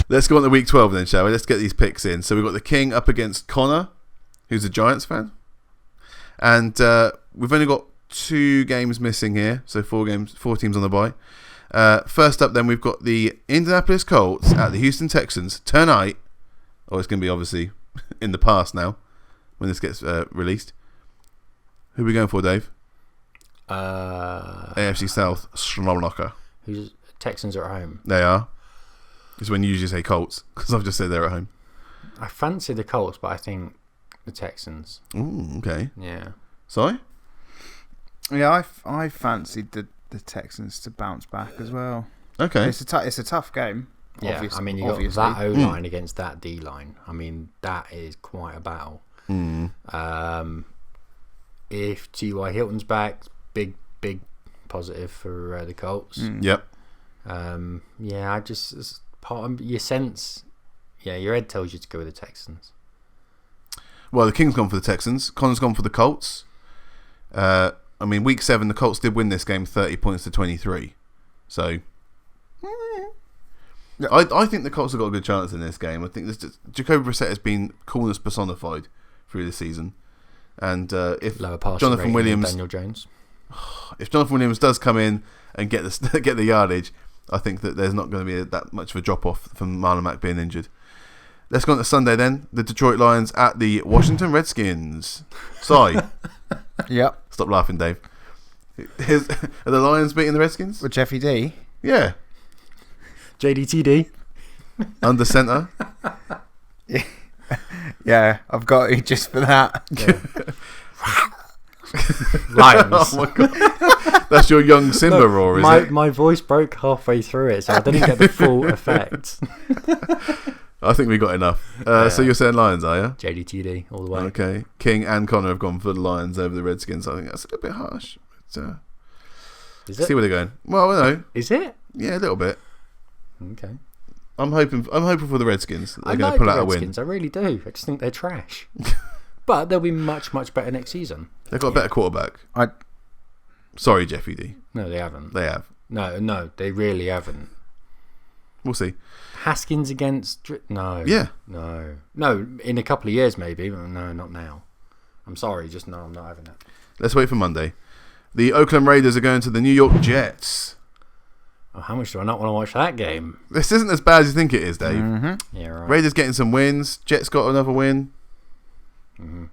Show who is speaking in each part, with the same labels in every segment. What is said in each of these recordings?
Speaker 1: Let's go on to week 12 then, shall we? Let's get these picks in. So we've got the King up against Connor, who's a Giants fan. And we've only got 2 games missing here. So 4 teams on the bye. First up then, we've got the Indianapolis Colts at the Houston Texans tonight. Oh, it's going to be obviously in the past now when this gets released. Who are we going for, Dave? AFC South, Schnorlocker.
Speaker 2: Texans are at home.
Speaker 1: They are. It's when you usually say Colts, because I've just said they're at home.
Speaker 2: I fancy the Colts, but I think the Texans.
Speaker 1: Ooh, okay.
Speaker 2: Yeah.
Speaker 1: Sorry?
Speaker 3: Yeah, I fancied the Texans to bounce back as well.
Speaker 1: Okay.
Speaker 3: It's a tough game.
Speaker 2: Yeah, I mean, you got that O-line against that D-line. I mean, that is quite a battle. If T.Y. Hilton's back, big positive for the Colts.
Speaker 1: Yep.
Speaker 2: Yeah, I just, it's part of your sense. Yeah, your head tells you to go with the Texans.
Speaker 1: Well, the King's gone for the Texans. Connor's gone for the Colts. I mean, week 7, the Colts did win this game 30 points to 23. So, I think the Colts have got a good chance in this game. I think Jacoby Brissett has been coolness personified through the season. And if Jonathan Williams,
Speaker 2: Daniel Jones,
Speaker 1: if Jonathan Williams does come in and get the yardage, I think that there's not going to be that much of a drop off from Marlon Mack being injured. Let's go on to Sunday then. The Detroit Lions at the Washington Redskins. Sorry.
Speaker 3: Yep.
Speaker 1: Stop laughing, Dave. Are the Lions beating the Redskins?
Speaker 3: With Jeffy D?
Speaker 1: Yeah.
Speaker 2: JDTD.
Speaker 1: Under centre.
Speaker 3: Yeah, I've got you just for that.
Speaker 2: Yeah. Lions.
Speaker 1: Oh my God. That's your young Simba roar, is it?
Speaker 2: My voice broke halfway through it, so I didn't get the full effect.
Speaker 1: I think we got enough. So you're saying Lions, are you?
Speaker 2: JDTD all the way.
Speaker 1: Okay. King and Connor have gone for the Lions over the Redskins. I think that's a little bit harsh. But,
Speaker 2: Is it?
Speaker 1: see where they're going. Well, I know.
Speaker 2: Is it?
Speaker 1: Yeah, a little bit.
Speaker 2: Okay.
Speaker 1: I'm hoping for the Redskins. They're
Speaker 2: I
Speaker 1: going
Speaker 2: like
Speaker 1: to pull
Speaker 2: the
Speaker 1: out
Speaker 2: Redskins, I really do. I just think they're trash. But they'll be much, much better next season.
Speaker 1: They've got a better quarterback. Sorry, Jeffy D.
Speaker 2: No, they haven't.
Speaker 1: They have.
Speaker 2: No, they really haven't.
Speaker 1: We'll see.
Speaker 2: Haskins against... No.
Speaker 1: Yeah.
Speaker 2: No, in a couple of years maybe, but no, not now. I'm sorry, just no, I'm not having that.
Speaker 1: Let's wait for Monday. The Oakland Raiders are going to the New York Jets.
Speaker 2: Oh, how much do I not want to watch that game?
Speaker 1: This isn't as bad as you think it is, Dave.
Speaker 3: Mm-hmm.
Speaker 2: Yeah, right.
Speaker 1: Raiders getting some wins. Jets got another win.
Speaker 2: Mm-hmm.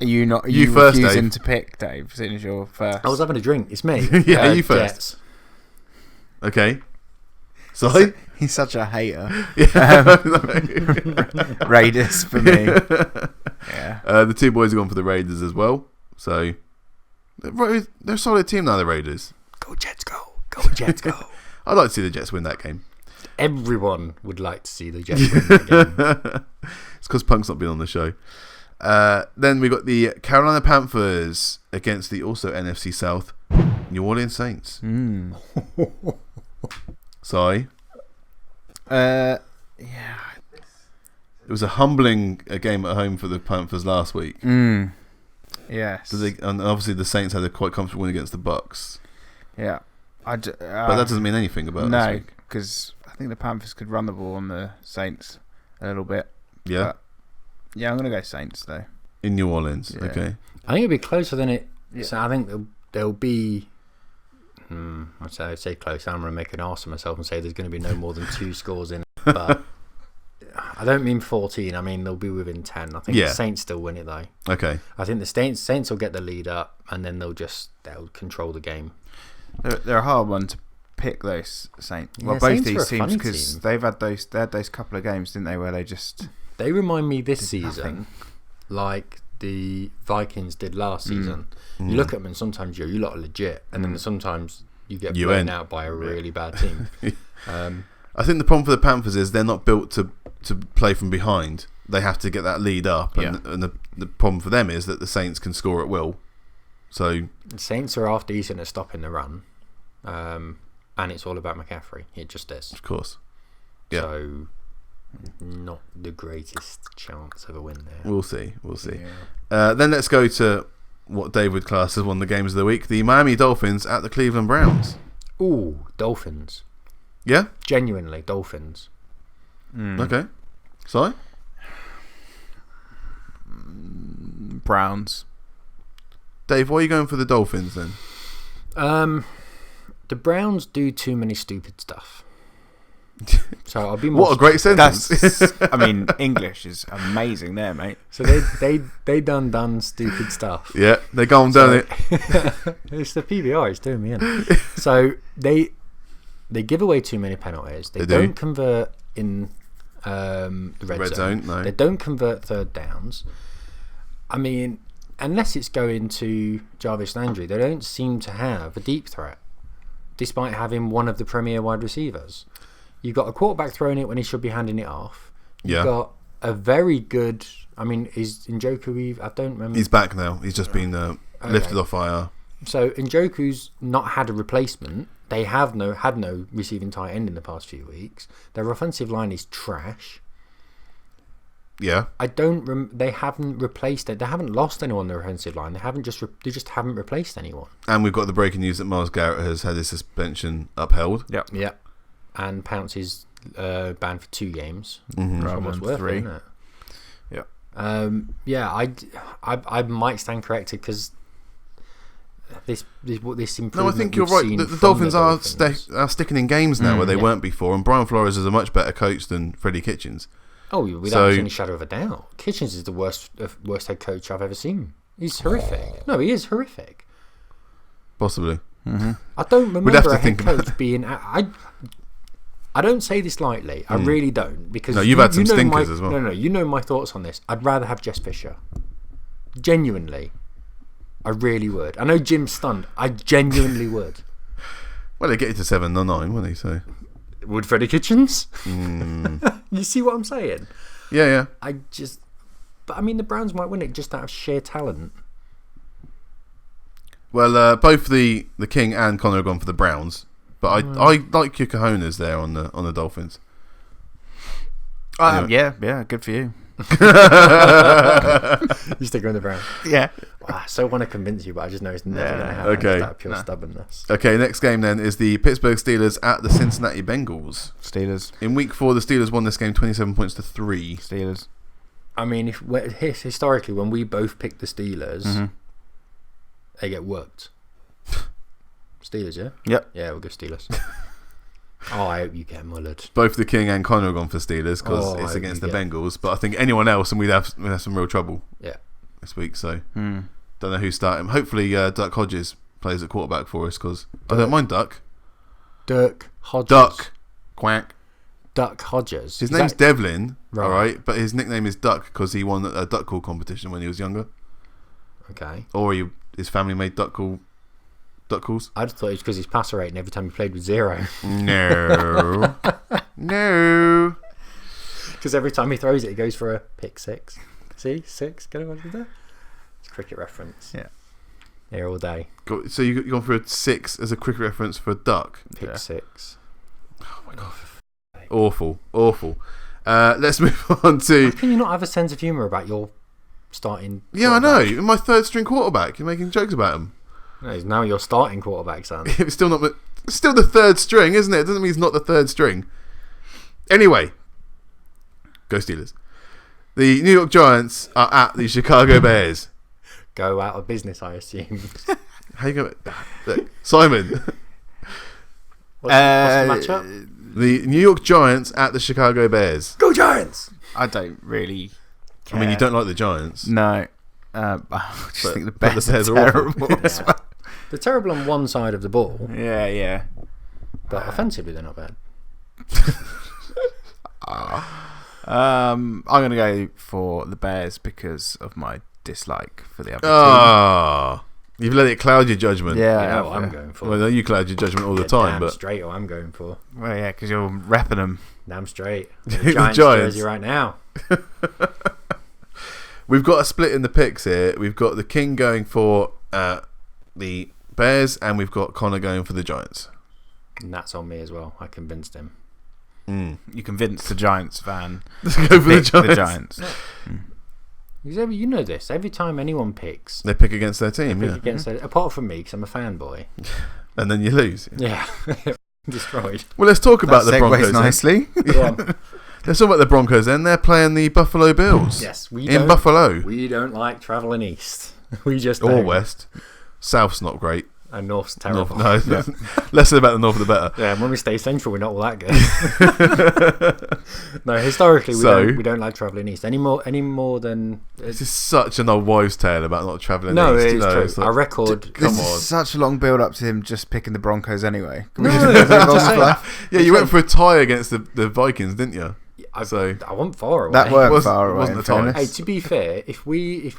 Speaker 3: Are you not? Are
Speaker 1: You
Speaker 3: you
Speaker 1: first,
Speaker 3: refusing
Speaker 1: Dave.
Speaker 3: to pick, Dave? As soon as you're first.
Speaker 2: I was having a drink. It's me.
Speaker 1: Yeah, you first.
Speaker 2: Jets.
Speaker 1: Okay. Sorry?
Speaker 3: He's such a hater.
Speaker 1: Yeah.
Speaker 3: Raiders for me. Yeah.
Speaker 1: The 2 boys have gone for the Raiders as well. So they're a solid team now, the Raiders.
Speaker 2: Go Jets, go. Go Jets, go.
Speaker 1: I'd like to see the Jets win that game.
Speaker 2: Everyone would like to see the Jets win that game.
Speaker 1: It's because Punk's not been on the show. Then we got the Carolina Panthers against the also NFC South New Orleans Saints. Sorry.
Speaker 3: Yeah.
Speaker 1: It was a humbling game at home for the Panthers last week.
Speaker 3: Yes.
Speaker 1: And obviously the Saints had a quite comfortable win against the Bucks.
Speaker 3: Yeah.
Speaker 1: But that doesn't mean anything about this week.
Speaker 3: No, because I think the Panthers could run the ball on the Saints a little bit.
Speaker 1: Yeah.
Speaker 3: But yeah, I'm going to go Saints though.
Speaker 1: In New Orleans.
Speaker 3: Yeah.
Speaker 1: Okay.
Speaker 2: I think it'll be closer than it.
Speaker 3: Yeah.
Speaker 2: So I think there'll be. I'd say close. I'm going to make an arse of myself and say there's going to be no more than 2 scores in it. But I don't mean 14. I mean they'll be within 10. I think the Saints still win it though.
Speaker 1: Okay.
Speaker 2: I think the Saints will get the lead up and then they'll control the game.
Speaker 3: They're a hard one to pick, those Saints.
Speaker 2: Yeah,
Speaker 3: Well, both
Speaker 2: Saints are
Speaker 3: these
Speaker 2: a
Speaker 3: teams,
Speaker 2: funny
Speaker 3: because
Speaker 2: team.
Speaker 3: they had those couple of games, didn't they, where they just
Speaker 2: They remind me this
Speaker 3: did
Speaker 2: season
Speaker 3: nothing.
Speaker 2: like the Vikings did last season. You look at them and sometimes you lot are legit, and then sometimes you get blown out by a really bad team.
Speaker 1: I think the problem for the Panthers is they're not built to play from behind. They have to get that lead up, and the problem for them is that the Saints can score at will. So
Speaker 2: The Saints are half decent at stopping the run, and it's all about McCaffrey. It just is.
Speaker 1: of course, yeah,
Speaker 2: So not the greatest chance of a win there.
Speaker 1: we'll see.
Speaker 3: Yeah.
Speaker 1: Then let's go to what David class as one of the games of the week: the Miami Dolphins at the Cleveland Browns.
Speaker 2: Ooh, Dolphins.
Speaker 1: Yeah?
Speaker 2: Genuinely, Dolphins.
Speaker 1: Okay. Sorry?
Speaker 3: Browns.
Speaker 1: Dave, why are you going for the Dolphins then?
Speaker 2: The Browns do too many stupid stuff. So I'll be more.
Speaker 1: What a great sentence.
Speaker 3: I mean, English is amazing there, mate.
Speaker 2: So they done stupid stuff.
Speaker 1: Yeah, they go on done it.
Speaker 2: It's the PBR. It's doing me in. So they give away too many penalties. They don't convert in the red zone.
Speaker 1: No.
Speaker 2: They don't convert third downs. I mean, unless it's going to Jarvis Landry, they don't seem to have a deep threat, despite having one of the premier wide receivers. You've got a quarterback throwing it when he should be handing it off. You've got a very good... I mean, is Njoku... I don't remember.
Speaker 1: He's back now. He's just been lifted off IR.
Speaker 2: So Njoku's not had a replacement. They have had no receiving tight end in the past few weeks. Their offensive line is trash.
Speaker 1: Yeah.
Speaker 2: They haven't replaced it. They haven't lost anyone on their offensive line. They just haven't replaced anyone.
Speaker 1: And we've got the breaking news that Myles Garrett has had his suspension upheld.
Speaker 2: Yep. And Pounce is banned for 2 games.
Speaker 3: Mm-hmm.
Speaker 2: It's almost worth
Speaker 3: 3.
Speaker 2: it, isn't it? Yeah. I might stand corrected because this improvement.
Speaker 1: No, I think you're right. The Dolphins are sticking in games now where they weren't before, and Brian Flores is a much better coach than Freddie Kitchens.
Speaker 2: Oh, without any shadow of a doubt. Kitchens is the worst head coach I've ever seen. He's horrific. No, he is horrific.
Speaker 1: Possibly.
Speaker 3: Mm-hmm.
Speaker 2: I don't remember a head coach being... I don't say this lightly. I really don't. Because
Speaker 1: you've had some stinkers as well.
Speaker 2: No, you know my thoughts on this. I'd rather have Jess Fisher. Genuinely. I really would. I know Jim's stunned. I genuinely would.
Speaker 1: Well, they get you to 7-9, wouldn't they? So...
Speaker 2: Would Freddie Kitchens? You see what I'm saying?
Speaker 1: Yeah.
Speaker 2: But I mean, the Browns might win it just out of sheer talent.
Speaker 1: Well, both the King and Connor have gone for the Browns, but I like your cojones there on the Dolphins.
Speaker 3: Anyway. Yeah, good for you.
Speaker 2: You stick with the Browns.
Speaker 3: Yeah.
Speaker 2: I so want to convince you, but I just know it's never going to happen.
Speaker 1: Okay.
Speaker 2: It's that pure stubbornness.
Speaker 1: Okay, next game then is the Pittsburgh Steelers at the Cincinnati Bengals.
Speaker 3: Steelers.
Speaker 1: In week 4, the Steelers won this game 27 points to 3.
Speaker 3: Steelers.
Speaker 2: I mean, historically, when we both pick the Steelers, they get worked. Steelers, yeah?
Speaker 3: Yep.
Speaker 2: Yeah, we'll go Steelers. Oh, I hope you get mullered.
Speaker 1: Both the King and Connor have gone for Steelers because it's against the Bengals, but I think anyone else and we'd have some real trouble this week, so don't know who's starting. Hopefully Duck Hodges plays at quarterback for us because I don't mind Duck.
Speaker 2: Dirk Hodges.
Speaker 1: Duck. Quack.
Speaker 2: Duck Hodges.
Speaker 1: His name's Devlin, alright, but his nickname is Duck because he won a duck call competition when he was younger.
Speaker 2: Okay.
Speaker 1: Or his family made duck calls.
Speaker 2: I just thought it was because his passer rating every time he played with 0.
Speaker 1: No. No.
Speaker 2: Because every time he throws it, he goes for a pick 6. See? 6? Get what I did there? It's a cricket reference.
Speaker 3: Yeah.
Speaker 2: Here all day.
Speaker 1: So you're going for a 6 as a cricket reference for a duck?
Speaker 2: Pick 6.
Speaker 1: Oh my god. Awful. Let's move on to...
Speaker 2: How can you not have a sense of humour about your starting
Speaker 1: Yeah, I know. You're my third string quarterback. You're making jokes about him.
Speaker 2: No, he's now your starting quarterback, son.
Speaker 1: It's still the third string, isn't it? It doesn't mean he's not the third string. Anyway, go Steelers. The New York Giants are at the Chicago Bears.
Speaker 2: Go out of business, I assume.
Speaker 1: How you going? Look, Simon.
Speaker 2: What's the matchup?
Speaker 1: The New York Giants at the Chicago Bears.
Speaker 2: Go Giants!
Speaker 3: I don't really care.
Speaker 1: I mean, you don't like the Giants.
Speaker 3: No. I just think the Bears are terrible.
Speaker 2: Yeah. They're terrible on one side of the ball.
Speaker 3: Yeah.
Speaker 2: But offensively, they're not bad.
Speaker 3: I'm going to go for the Bears because of my dislike for the other team.
Speaker 1: You've let it cloud your judgment.
Speaker 2: Yeah, you know what I'm going for.
Speaker 1: Well, no, you cloud your judgment all the time.
Speaker 2: Damn
Speaker 1: but
Speaker 2: straight what I'm going for.
Speaker 3: Well, yeah, because you're repping them.
Speaker 2: Damn straight.
Speaker 1: The
Speaker 2: Giants jersey right now.
Speaker 1: We've got a split in the picks here. We've got the King going for the Bears, and we've got Connor going for the Giants.
Speaker 2: And that's on me as well. I convinced him.
Speaker 3: You convinced the Giants fan.
Speaker 1: Let's go for the Giants.
Speaker 2: Because you know this. Every time anyone picks,
Speaker 1: they pick against their team.
Speaker 2: apart from me, because I'm a fanboy.
Speaker 1: And then you lose.
Speaker 2: Yeah. destroyed.
Speaker 1: Well, let's talk about the
Speaker 3: segues
Speaker 1: Broncos.
Speaker 3: nicely.
Speaker 2: Go on.
Speaker 1: Let's talk about the Broncos then. They're playing the Buffalo Bills.
Speaker 2: Yes,
Speaker 1: in Buffalo.
Speaker 2: We don't like travelling east. We just
Speaker 1: Or
Speaker 2: don't.
Speaker 1: west. South's not great.
Speaker 2: And north's terrible.
Speaker 1: North, no, less about the north, the better.
Speaker 2: Yeah, when we stay central, we're not all that good. No, historically, we don't like travelling east any more than.
Speaker 1: This is such an old wives' tale about not travelling
Speaker 2: No,
Speaker 1: east.
Speaker 2: it is true.
Speaker 1: It's like,
Speaker 2: Our record.
Speaker 3: This
Speaker 1: Come
Speaker 3: is
Speaker 1: on.
Speaker 3: such a long build up to him just picking the Broncos anyway. Can we
Speaker 2: No,
Speaker 3: just move on
Speaker 2: just
Speaker 3: from that?
Speaker 1: Yeah, you went for a tie against the Vikings, didn't you?
Speaker 2: I
Speaker 1: So
Speaker 2: went far away.
Speaker 3: That weren't
Speaker 1: wasn't-
Speaker 3: far away.
Speaker 1: wasn't
Speaker 3: in
Speaker 1: a tie.
Speaker 3: fairness.
Speaker 2: Hey, to be fair, if we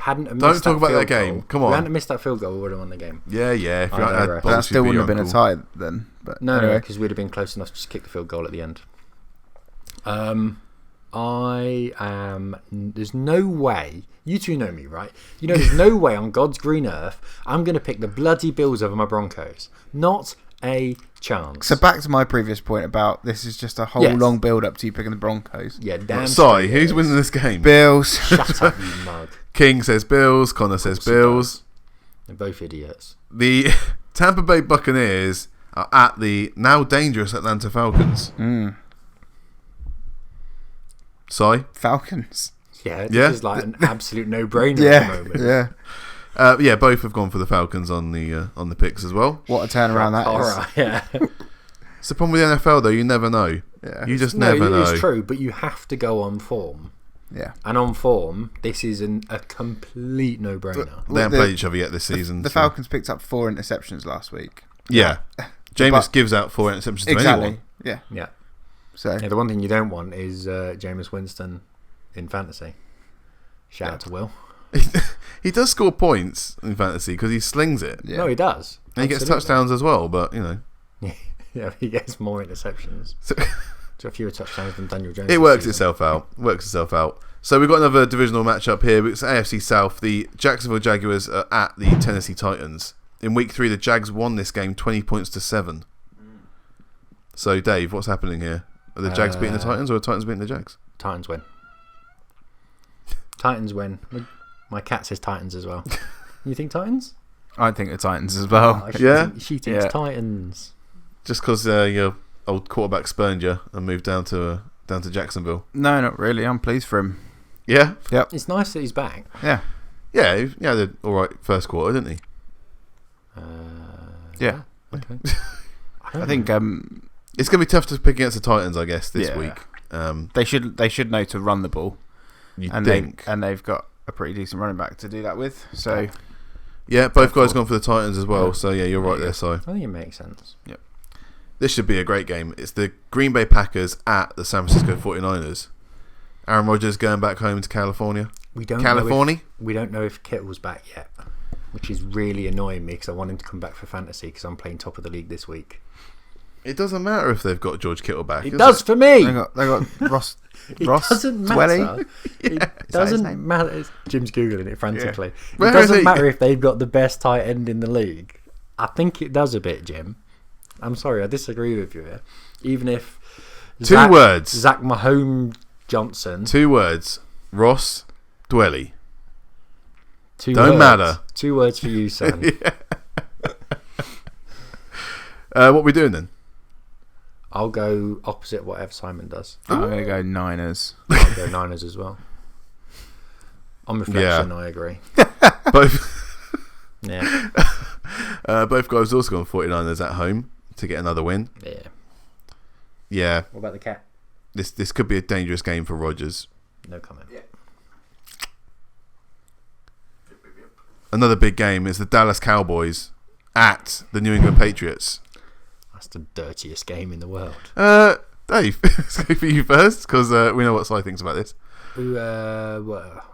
Speaker 2: hadn't have
Speaker 1: Don't
Speaker 2: missed
Speaker 1: talk about that
Speaker 2: field
Speaker 1: game.
Speaker 2: goal,
Speaker 1: Come
Speaker 2: if
Speaker 1: on.
Speaker 2: we hadn't missed that field goal, we would have won the game.
Speaker 1: yeah. If you
Speaker 2: I
Speaker 1: hadn't had
Speaker 2: digress.
Speaker 1: balls,
Speaker 3: That still
Speaker 1: you'd be
Speaker 3: wouldn't have been a
Speaker 1: uncle.
Speaker 3: tie then. But
Speaker 2: No,
Speaker 3: anyway.
Speaker 2: because we'd have been close enough to just kick the field goal at the end. There's no way. You two know me, right? You know, there's no way on God's green earth I'm going to pick the bloody Bills over my Broncos. Not a chance.
Speaker 3: So back to my previous point about this is just a whole
Speaker 2: Yes.
Speaker 3: long build up to you picking the Broncos.
Speaker 2: Yeah, damn.
Speaker 1: Sorry,
Speaker 2: straight
Speaker 1: who's
Speaker 2: it is.
Speaker 1: winning this game?
Speaker 3: Bills.
Speaker 2: Shut up, you mug.
Speaker 1: King says Bills. Connor says
Speaker 2: course he
Speaker 1: Bills.
Speaker 2: They're both idiots.
Speaker 1: The Tampa Bay Buccaneers are at the now dangerous Atlanta Falcons. Sorry?
Speaker 3: Falcons.
Speaker 2: Yeah, this
Speaker 1: Yeah?
Speaker 2: is like an absolute no-brainer
Speaker 3: Yeah,
Speaker 2: at the moment.
Speaker 3: yeah.
Speaker 1: Yeah, both have gone for the Falcons on the picks as well.
Speaker 3: What a turnaround that
Speaker 2: All
Speaker 3: is.
Speaker 2: right, yeah.
Speaker 1: It's the problem with the NFL though, you never know.
Speaker 3: Yeah.
Speaker 1: You just
Speaker 2: No,
Speaker 1: never know.
Speaker 2: it's true, but you have to go on form.
Speaker 3: Yeah.
Speaker 2: And on form, this is a complete no-brainer.
Speaker 1: They haven't
Speaker 3: The-
Speaker 1: played each other yet this season.
Speaker 3: The
Speaker 1: so-
Speaker 3: Falcons picked up 4 interceptions last week.
Speaker 1: Yeah. Jameis
Speaker 3: But-
Speaker 1: gives out 4 interceptions to
Speaker 3: Exactly.
Speaker 1: anyone.
Speaker 3: Yeah.
Speaker 2: Yeah.
Speaker 3: So
Speaker 2: Yeah, the one thing you don't want is Jameis Winston in fantasy. Shout out to Will.
Speaker 1: He does score points in fantasy because he slings it.
Speaker 3: yeah.
Speaker 2: No, he does.
Speaker 1: And he gets
Speaker 2: Absolutely.
Speaker 1: touchdowns as well, but, you know.
Speaker 2: Yeah, he gets more interceptions.
Speaker 1: So-
Speaker 2: So fewer touchdowns than Daniel Jones.
Speaker 1: It
Speaker 2: this
Speaker 1: works
Speaker 2: season.
Speaker 1: itself out. So we've got another divisional matchup here. It's AFC South. The Jacksonville Jaguars are at the Tennessee Titans. In week 3, the Jags won this game 20 points to 7. So, Dave, what's happening here? Are the Jags beating the Titans or are the Titans beating the Jags?
Speaker 2: Titans win. Titans win. My cat says Titans as well. You think Titans?
Speaker 3: I think the Titans as well.
Speaker 2: Oh,
Speaker 1: Yeah?
Speaker 2: She thinks
Speaker 3: Yeah.
Speaker 2: Titans.
Speaker 1: Just because your old quarterback spurned you and moved down to Jacksonville.
Speaker 3: No, not really. I'm pleased for him.
Speaker 1: Yeah?
Speaker 2: It's nice that he's back.
Speaker 3: Yeah.
Speaker 1: Yeah, he had an alright first quarter, didn't he?
Speaker 3: Yeah.
Speaker 2: Okay.
Speaker 3: I think
Speaker 1: It's going to be tough to pick against the Titans, I guess, this
Speaker 3: Yeah.
Speaker 1: week.
Speaker 3: they should know to run the ball.
Speaker 1: You
Speaker 3: And
Speaker 1: think.
Speaker 3: they've got a pretty decent running back to do that with. So
Speaker 1: Yeah, both guys gone for the Titans as well. So, yeah, you're right there, Si.
Speaker 2: I think it makes sense.
Speaker 1: This should be a great game. It's the Green Bay Packers at the San Francisco 49ers. Aaron Rodgers going back home to California.
Speaker 2: We don't
Speaker 1: California?
Speaker 2: we don't know if Kittle's back yet, which is really annoying me because I want him to come back for fantasy because I'm playing top of the league this week.
Speaker 1: It doesn't matter if they've got George Kittle back.
Speaker 2: It
Speaker 1: does
Speaker 2: does for me.
Speaker 3: they got Ross.
Speaker 2: It
Speaker 3: Ross
Speaker 2: doesn't
Speaker 3: Dwelly?
Speaker 2: matter. It
Speaker 3: Is that his
Speaker 2: doesn't
Speaker 3: name?
Speaker 2: matter. Jim's googling it frantically.
Speaker 1: Where
Speaker 2: It
Speaker 1: is
Speaker 2: doesn't
Speaker 1: he?
Speaker 2: matter if they've got the best tight end in the league. I think it does a bit, Jim. I'm sorry, I disagree with you here. Even if
Speaker 1: Two words.
Speaker 2: Zach Mahomes Johnson.
Speaker 1: 2 words. Ross Dwelly.
Speaker 2: Two
Speaker 1: Don't
Speaker 2: words.
Speaker 1: matter.
Speaker 2: 2 words for you, son.
Speaker 1: What we doing then?
Speaker 2: I'll go opposite whatever Simon does.
Speaker 3: I'm going to go Niners.
Speaker 2: I'll go Niners as well. On reflection, I agree.
Speaker 1: Both
Speaker 2: Yeah.
Speaker 1: both guys also gone 49ers at home to get another win.
Speaker 2: Yeah.
Speaker 1: Yeah,
Speaker 2: What about the cat?
Speaker 1: this could be a dangerous game for Rodgers.
Speaker 2: No comment.
Speaker 1: Another big game is the Dallas Cowboys at the New England Patriots.
Speaker 2: That's the dirtiest game in the world.
Speaker 1: Dave, let's go for you first because we know what Si thinks about this.
Speaker 2: Ooh,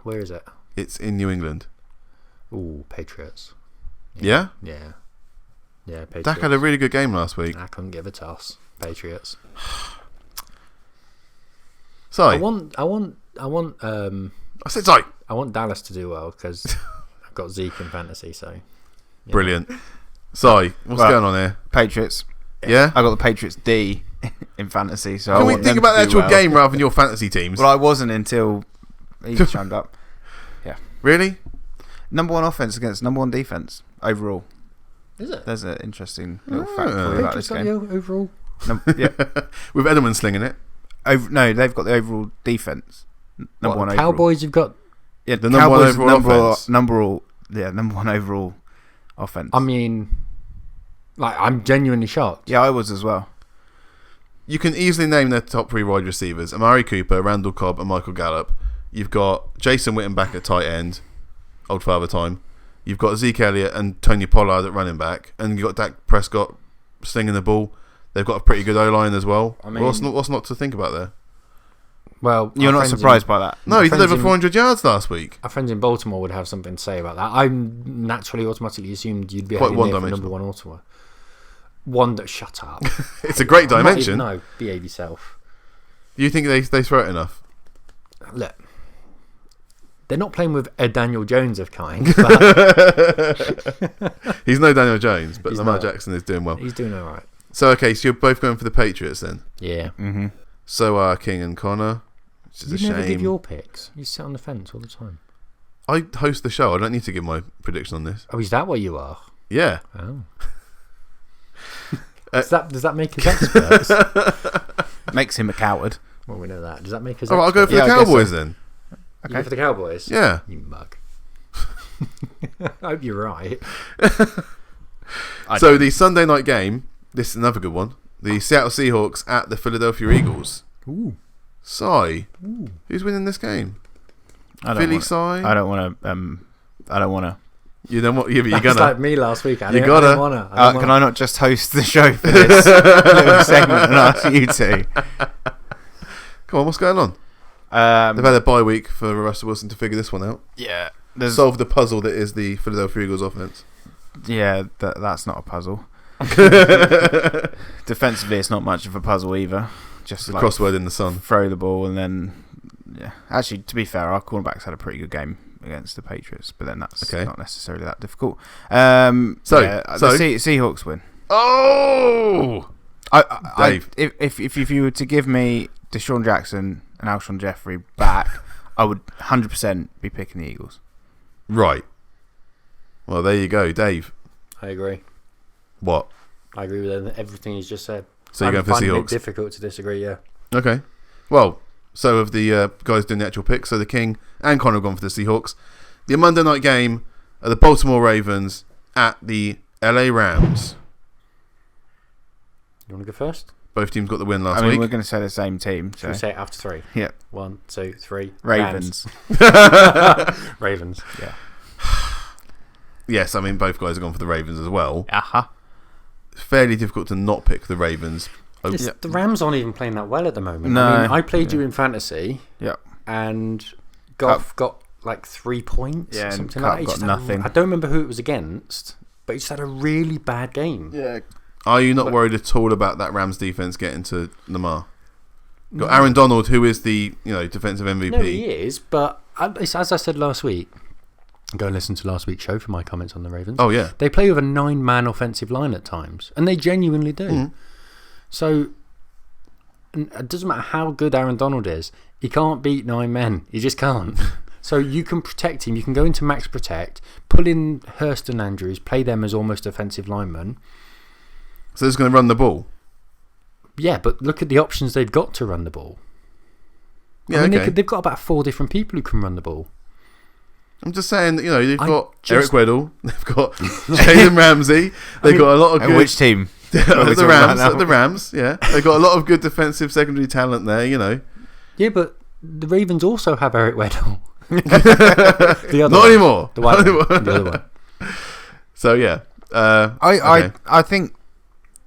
Speaker 2: where is it?
Speaker 1: It's in New England.
Speaker 2: Ooh, Patriots.
Speaker 1: Yeah?
Speaker 2: Yeah. Yeah, Patriots.
Speaker 1: Dak had a really good game last week.
Speaker 2: I couldn't give a toss. Patriots.
Speaker 1: Si,
Speaker 2: I want
Speaker 1: I said Si.
Speaker 2: I want Dallas to do well because I've got Zeke in fantasy, so yeah.
Speaker 1: Brilliant. Si, what's going on here?
Speaker 3: Patriots.
Speaker 1: Yeah?
Speaker 3: I got the Patriots D in fantasy. So I
Speaker 1: Can we
Speaker 3: want
Speaker 1: think
Speaker 3: them
Speaker 1: about the
Speaker 3: to do
Speaker 1: actual
Speaker 3: well.
Speaker 1: game rather than your fantasy teams?
Speaker 3: Well, I wasn't until he chimed up.
Speaker 1: Really?
Speaker 3: Number 1 offense against number 1 defense overall.
Speaker 2: Is it?
Speaker 3: There's an interesting little fact for you about this game.
Speaker 2: Overall.
Speaker 3: Yeah.
Speaker 1: With Edelman slinging it.
Speaker 3: No, they've got the overall defense. Number one overall.
Speaker 2: Cowboys, you've got.
Speaker 3: Yeah,
Speaker 1: the number one overall offense.
Speaker 3: Number one overall offense.
Speaker 2: I mean, like, I'm genuinely shocked.
Speaker 3: Yeah, I was as well.
Speaker 1: You can easily name their top 3 wide receivers: Amari Cooper, Randall Cobb, and Michael Gallup. You've got Jason Witten back at tight end, old father time. You've got Zeke Elliott and Tony Pollard at running back, and you've got Dak Prescott slinging the ball. They've got a pretty good O-line as well. I mean, what's not to think about there?
Speaker 2: Well,
Speaker 3: you're not surprised by that.
Speaker 1: No, he did over 400 yards last week.
Speaker 2: Our friends in Baltimore would have something to say about that. I naturally, automatically assumed you'd be
Speaker 1: quite
Speaker 2: heading there for number one Ottawa. Shut up.
Speaker 1: It's a great dimension.
Speaker 2: No, behave yourself.
Speaker 1: Do you think they throw it enough?
Speaker 2: Look, they're not playing with a Daniel Jones of kind. But
Speaker 1: He's no Daniel Jones, but
Speaker 2: He's
Speaker 1: Lamar
Speaker 2: not.
Speaker 1: Jackson is doing well.
Speaker 2: He's doing all right.
Speaker 1: So, okay, so you're both going for the Patriots then?
Speaker 2: Yeah.
Speaker 3: Mm-hmm.
Speaker 1: So are King and Connor, which is
Speaker 2: You
Speaker 1: a shame.
Speaker 2: never give your picks. You sit on the fence all the time.
Speaker 1: I host the show. I don't need to give my prediction on this.
Speaker 2: Oh, is that what you are?
Speaker 1: Yeah.
Speaker 2: Oh. Does that make us experts?
Speaker 3: Makes him a coward.
Speaker 2: Well, we know that. Does that make us
Speaker 1: All right, I'll go for
Speaker 3: Yeah,
Speaker 1: the
Speaker 3: I guess
Speaker 1: Cowboys
Speaker 3: so.
Speaker 1: then.
Speaker 2: You go for the Cowboys?
Speaker 1: Yeah.
Speaker 2: You mug. I hope you're right.
Speaker 1: So the Sunday night game, this is another good one. The Seattle Seahawks at the Philadelphia Eagles.
Speaker 2: Ooh.
Speaker 1: Cy, who's winning this game? Philly Cy?
Speaker 3: I don't want to.
Speaker 1: You don't want. Yeah, but you're
Speaker 2: That's
Speaker 1: gonna.
Speaker 2: like me last week. I
Speaker 1: You
Speaker 2: don't
Speaker 1: gotta.
Speaker 2: wanna.
Speaker 3: Can I not just host the show for this little segment and ask you two?
Speaker 1: Come on, what's going on? They've had a bye week for Russell Wilson to figure this one out.
Speaker 3: Yeah.
Speaker 1: Solve the puzzle that is the Philadelphia Eagles offense.
Speaker 3: Yeah, that's not a puzzle. Defensively, it's not much of a puzzle either. Just
Speaker 1: It's a crossword in the sun.
Speaker 3: Throw the ball and then, yeah. Actually, to be fair, our cornerbacks had a pretty good game against the Patriots, but then that's not necessarily that difficult. The Seahawks win.
Speaker 1: Oh, Dave.
Speaker 3: If you were to give me Deshaun Jackson and Alshon Jeffrey back, I would 100% be picking the Eagles.
Speaker 1: Right. Well, there you go, Dave.
Speaker 2: I agree.
Speaker 1: What?
Speaker 2: I agree with everything he's just said.
Speaker 1: So you're going for Seahawks?
Speaker 2: It's difficult to disagree, yeah.
Speaker 1: Okay. Well, so have the guys doing the actual picks. So the King and Connor have gone for the Seahawks. The Monday night game are the Baltimore Ravens at the LA Rams.
Speaker 2: You want to go first?
Speaker 1: Both teams got the win last
Speaker 3: week.
Speaker 1: week.
Speaker 3: We're going to say the same team.
Speaker 2: Should we say it after 3?
Speaker 3: Yeah.
Speaker 2: 1, 2, 3.
Speaker 3: Ravens.
Speaker 2: Ravens.
Speaker 3: Yeah.
Speaker 1: Yes, I mean, both guys have gone for the Ravens as well.
Speaker 3: Uh-huh.
Speaker 1: Fairly difficult to not pick the Ravens.
Speaker 2: The Rams aren't even playing that well at the moment.
Speaker 3: No.
Speaker 2: I mean, I played you in fantasy.
Speaker 3: Yeah.
Speaker 2: And Goff got like 3 points.
Speaker 3: Yeah,
Speaker 2: something
Speaker 3: and
Speaker 2: like that.
Speaker 3: Cup got nothing.
Speaker 2: I don't remember who it was against, but he just had a really bad game.
Speaker 3: Yeah.
Speaker 1: Are you not worried at all about that Rams defense getting to Lamar? Got Aaron Donald, who is the defensive MVP.
Speaker 2: No, he is, but as I said last week, go and listen to last week's show for my comments on the Ravens.
Speaker 1: Oh, yeah.
Speaker 2: They play with a 9-man offensive line at times, and they genuinely do.
Speaker 1: Mm.
Speaker 2: So it doesn't matter how good Aaron Donald is, he can't beat 9 men. He just can't. So you can protect him. You can go into max protect, pull in Hurst and Andrews, play them as almost offensive linemen.
Speaker 1: So they're going to run the ball?
Speaker 2: Yeah, but look at the options they've got to run the ball.
Speaker 1: Yeah,
Speaker 2: I mean,
Speaker 1: okay.
Speaker 2: they've got about 4 different people who can run the ball.
Speaker 1: I'm just saying, they've got Eric Weddle, they've got Jalen Ramsey, they've got a lot of good...
Speaker 3: Which team?
Speaker 1: The Rams, yeah. They've got a lot of good defensive secondary talent there,
Speaker 2: Yeah, but the Ravens also have Eric Weddle. The other
Speaker 1: Not
Speaker 2: one.
Speaker 1: anymore.
Speaker 2: The one. The other one.
Speaker 1: So, yeah.
Speaker 3: I think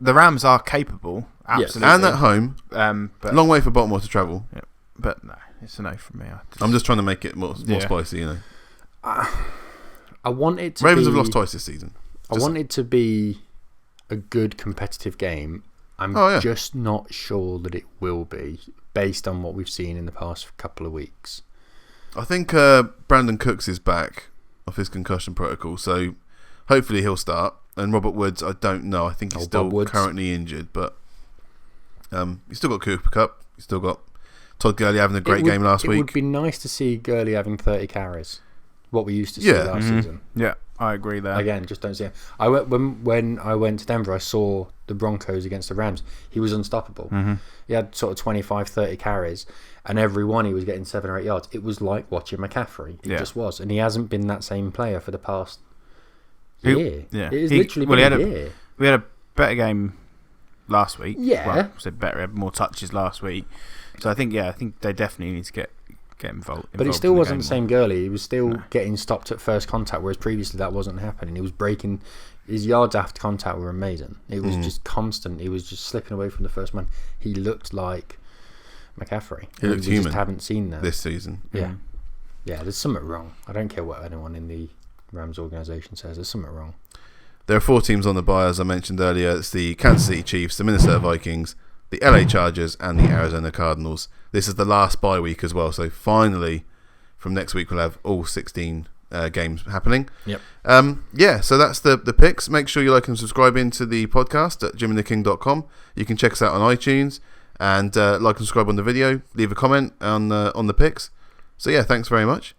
Speaker 3: the Rams are capable, absolutely.
Speaker 1: And at home,
Speaker 3: but
Speaker 1: long way for Baltimore to travel.
Speaker 3: Yeah, but no, it's a no from me.
Speaker 1: I'm just trying to make it more spicy,
Speaker 2: I want it to
Speaker 1: Ravens
Speaker 2: be,
Speaker 1: have lost twice this season.
Speaker 2: I want it to be a good competitive game. I'm just not sure that it will be, based on what we've seen in the past couple of weeks.
Speaker 1: I think Brandon Cooks is back off his concussion protocol, so hopefully he'll start. And Robert Woods, I don't know. I think he's still currently injured, but he's still got Cooper Cup. He's still got Todd Gurley having a great game last week.
Speaker 2: It would be nice to see Gurley having 30 carries. what we used to see last season.
Speaker 3: Yeah, I agree there.
Speaker 2: Again, just don't see it. When I went to Denver, I saw the Broncos against the Rams. He was unstoppable. He had sort of 25, 30 carries, and every one he was getting 7 or 8 yards. It was like watching McCaffrey. It just was. And he hasn't been that same player for the past year.
Speaker 3: Yeah.
Speaker 2: It has literally been a year.
Speaker 3: We had a better game last week.
Speaker 2: Yeah.
Speaker 3: Well, I said better, had more touches last week. So I think they definitely need to get involved.
Speaker 2: But it still wasn't the same goalie. He was still getting stopped at first contact, whereas previously that wasn't happening. He was breaking. His yards after contact were amazing. It was just constant. He was just slipping away from the first man. He looked like McCaffrey.
Speaker 1: He looked human.
Speaker 2: We just haven't seen that
Speaker 1: this season.
Speaker 2: Yeah. Yeah, there's something wrong. I don't care what anyone in the Rams organisation says. There's something wrong.
Speaker 1: There are 4 teams on the bye, as I mentioned earlier. It's the Kansas City Chiefs, the Minnesota Vikings, the LA Chargers, and the Arizona Cardinals. This is the last bye week as well, so finally, from next week, we'll have all 16 games happening.
Speaker 2: Yep.
Speaker 1: So that's the picks. Make sure you like and subscribe into the podcast at jimandtheking.com. You can check us out on iTunes, and like and subscribe on the video. Leave a comment on the picks. So yeah, thanks very much.